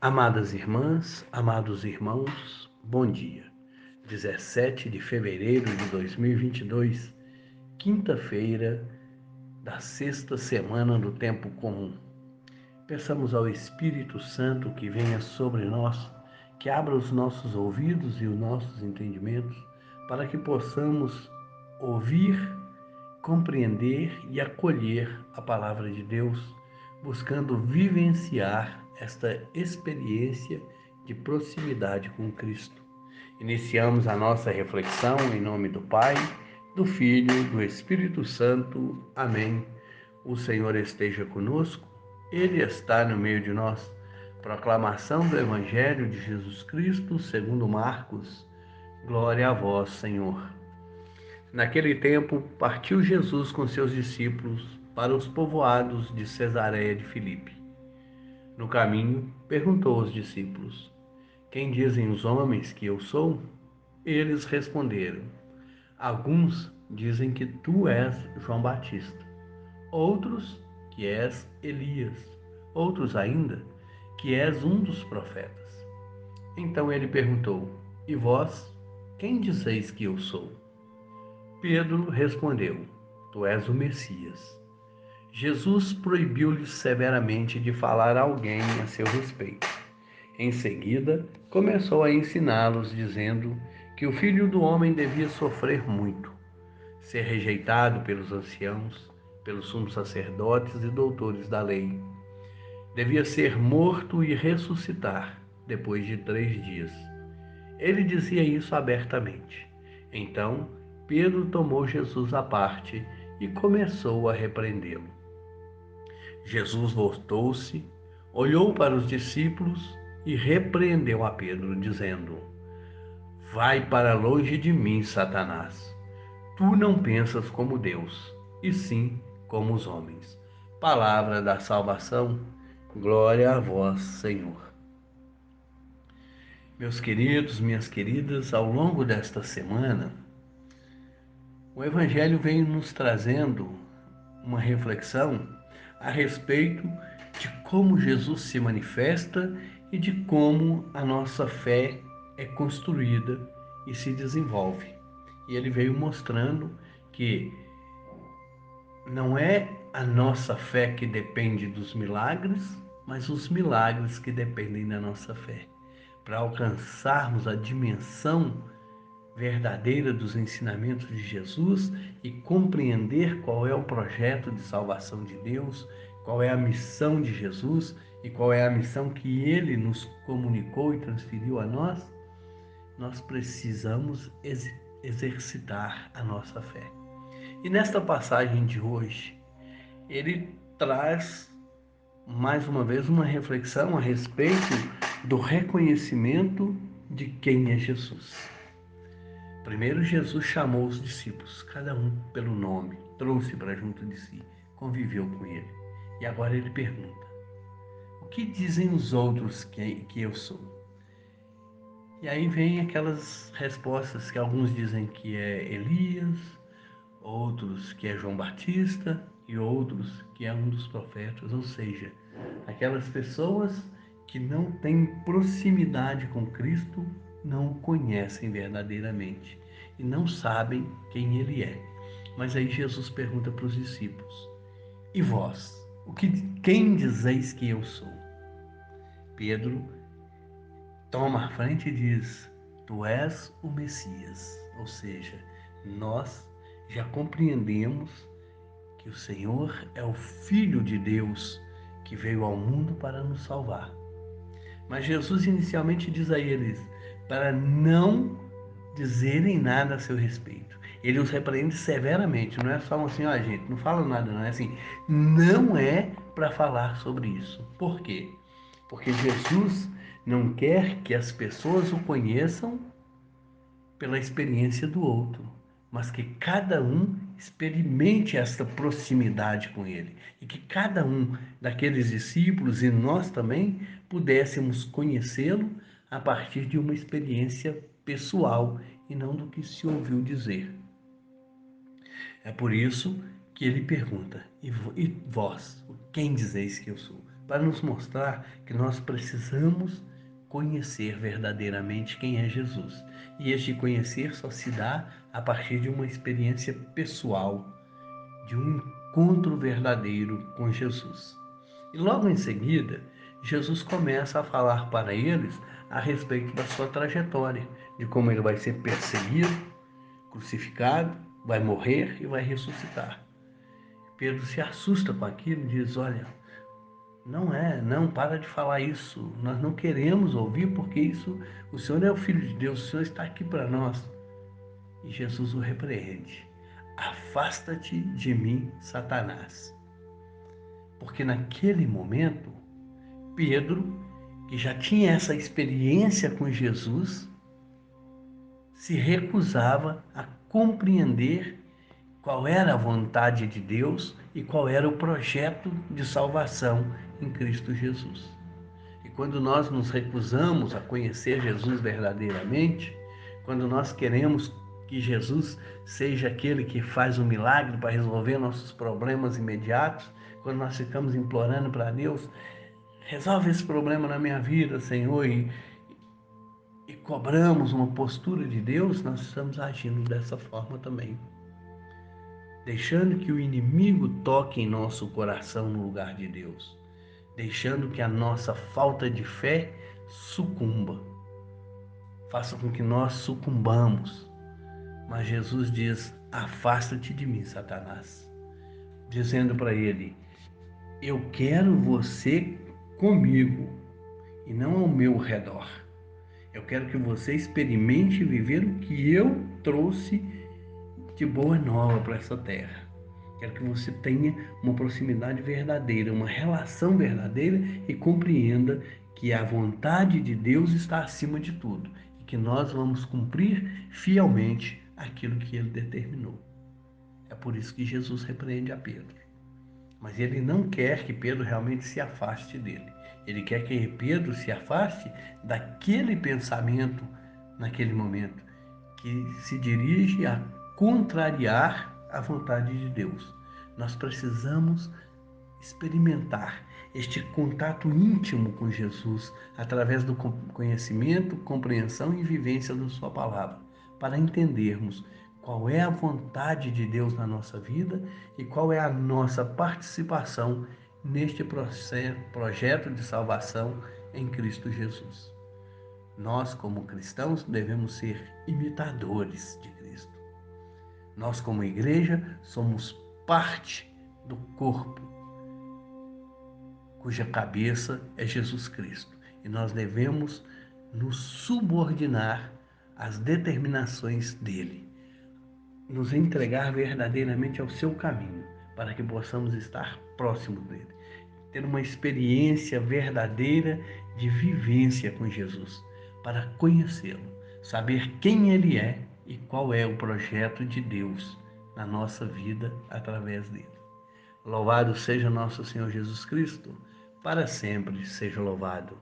Amadas irmãs, amados irmãos, bom dia. 17 de fevereiro de 2022, quinta-feira da sexta semana do tempo comum. Peçamos ao Espírito Santo que venha sobre nós, que abra os nossos ouvidos e os nossos entendimentos, para que possamos ouvir, compreender e acolher a palavra de Deus, buscando vivenciar esta experiência de proximidade com Cristo. Iniciamos a nossa reflexão em nome do Pai, do Filho e do Espírito Santo. Amém. O Senhor esteja conosco, Ele está no meio de nós. Proclamação do Evangelho de Jesus Cristo segundo Marcos. Glória a vós, Senhor. Naquele tempo, partiu Jesus com seus discípulos para os povoados de Cesareia de Filipe. No caminho, perguntou aos discípulos: Quem dizem os homens que eu sou? Eles responderam: Alguns dizem que tu és João Batista, outros que és Elias, outros ainda que és um dos profetas. Então ele perguntou: E vós, quem dizeis que eu sou? Pedro respondeu: Tu és o Messias. Jesus proibiu-lhes severamente de falar a alguém a seu respeito. Em seguida, começou a ensiná-los, dizendo que o Filho do Homem devia sofrer muito, ser rejeitado pelos anciãos, pelos sumos sacerdotes e doutores da lei. Devia ser morto e ressuscitar depois de 3 dias. Ele dizia isso abertamente. Então, Pedro tomou Jesus à parte e começou a repreendê-lo. Jesus voltou-se, olhou para os discípulos e repreendeu a Pedro, dizendo: Vai para longe de mim, Satanás. Tu não pensas como Deus, e sim como os homens. Palavra da salvação, glória a vós, Senhor. Meus queridos, minhas queridas, ao longo desta semana, o Evangelho vem nos trazendo uma reflexão a respeito de como Jesus se manifesta e de como a nossa fé é construída e se desenvolve. E ele veio mostrando que não é a nossa fé que depende dos milagres, mas os milagres que dependem da nossa fé. Para alcançarmos a dimensão verdadeira dos ensinamentos de Jesus e compreender qual é o projeto de salvação de Deus, qual é a missão de Jesus e qual é a missão que Ele nos comunicou e transferiu a nós, nós precisamos exercitar a nossa fé. E nesta passagem de hoje, ele traz mais uma vez uma reflexão a respeito do reconhecimento de quem é Jesus. Primeiro, Jesus chamou os discípulos, cada um pelo nome, trouxe para junto de si, conviveu com ele. E agora ele pergunta: O que dizem os outros que eu sou? E aí vem aquelas respostas que alguns dizem que é Elias, outros que é João Batista e outros que é um dos profetas, ou seja, aquelas pessoas que não têm proximidade com Cristo não o conhecem verdadeiramente e não sabem quem ele é. Mas aí Jesus pergunta para os discípulos: E vós? Quem dizeis que eu sou? Pedro toma a frente e diz: Tu és o Messias. Ou seja, nós já compreendemos que o Senhor é o Filho de Deus que veio ao mundo para nos salvar. Mas Jesus inicialmente diz a eles para não dizerem nada a seu respeito. Ele os repreende severamente, não é só assim, gente, não fala nada, não é assim. Não é para falar sobre isso. Por quê? Porque Jesus não quer que as pessoas o conheçam pela experiência do outro, mas que cada um experimente esta proximidade com ele e que cada um daqueles discípulos e nós também pudéssemos conhecê-lo a partir de uma experiência pessoal e não do que se ouviu dizer. É por isso que ele pergunta: E vós, quem dizeis que eu sou? para nos mostrar que nós precisamos conhecer verdadeiramente quem é Jesus. E este conhecer só se dá a partir de uma experiência pessoal, de um encontro verdadeiro com Jesus. E logo em seguida, Jesus começa a falar para eles a respeito da sua trajetória, de como ele vai ser perseguido, crucificado, vai morrer e vai ressuscitar. Pedro se assusta com aquilo e diz: olha, não, para de falar isso. Nós não queremos ouvir porque isso, o Senhor é o Filho de Deus, o Senhor está aqui para nós. E Jesus o repreende: afasta-te de mim, Satanás. Porque naquele momento, Pedro, que já tinha essa experiência com Jesus, se recusava a compreender qual era a vontade de Deus e qual era o projeto de salvação em Cristo Jesus. E quando nós nos recusamos a conhecer Jesus verdadeiramente, quando nós queremos que Jesus seja aquele que faz o milagre para resolver nossos problemas imediatos, quando nós ficamos implorando para Deus: resolve esse problema na minha vida, Senhor, e cobramos uma postura de Deus, nós estamos agindo dessa forma também, deixando que o inimigo toque em nosso coração no lugar de Deus, deixando que a nossa falta de fé sucumba, faça com que nós sucumbamos. Mas Jesus diz: afasta-te de mim, Satanás, dizendo para ele: eu quero você comigo e não ao meu redor. Eu quero que você experimente viver o que eu trouxe de boa nova para essa terra. Quero que você tenha uma proximidade verdadeira, uma relação verdadeira e compreenda que a vontade de Deus está acima de tudo e que nós vamos cumprir fielmente aquilo que ele determinou. É por isso que Jesus repreende a Pedro. Mas ele não quer que Pedro realmente se afaste dele. Ele quer que Pedro se afaste daquele pensamento naquele momento, que se dirige a contrariar a vontade de Deus. Nós precisamos experimentar este contato íntimo com Jesus através do conhecimento, compreensão e vivência da sua palavra, para entendermos qual é a vontade de Deus na nossa vida e qual é a nossa participação neste projeto de salvação em Cristo Jesus. Nós, como cristãos, devemos ser imitadores de Cristo. Nós, como igreja, somos parte do corpo, cuja cabeça é Jesus Cristo. E nós devemos nos subordinar às determinações dele, nos entregar verdadeiramente ao seu caminho, para que possamos estar próximos dele, ter uma experiência verdadeira de vivência com Jesus, para conhecê-lo, saber quem ele é e qual é o projeto de Deus na nossa vida através dele. Louvado seja nosso Senhor Jesus Cristo, para sempre seja louvado.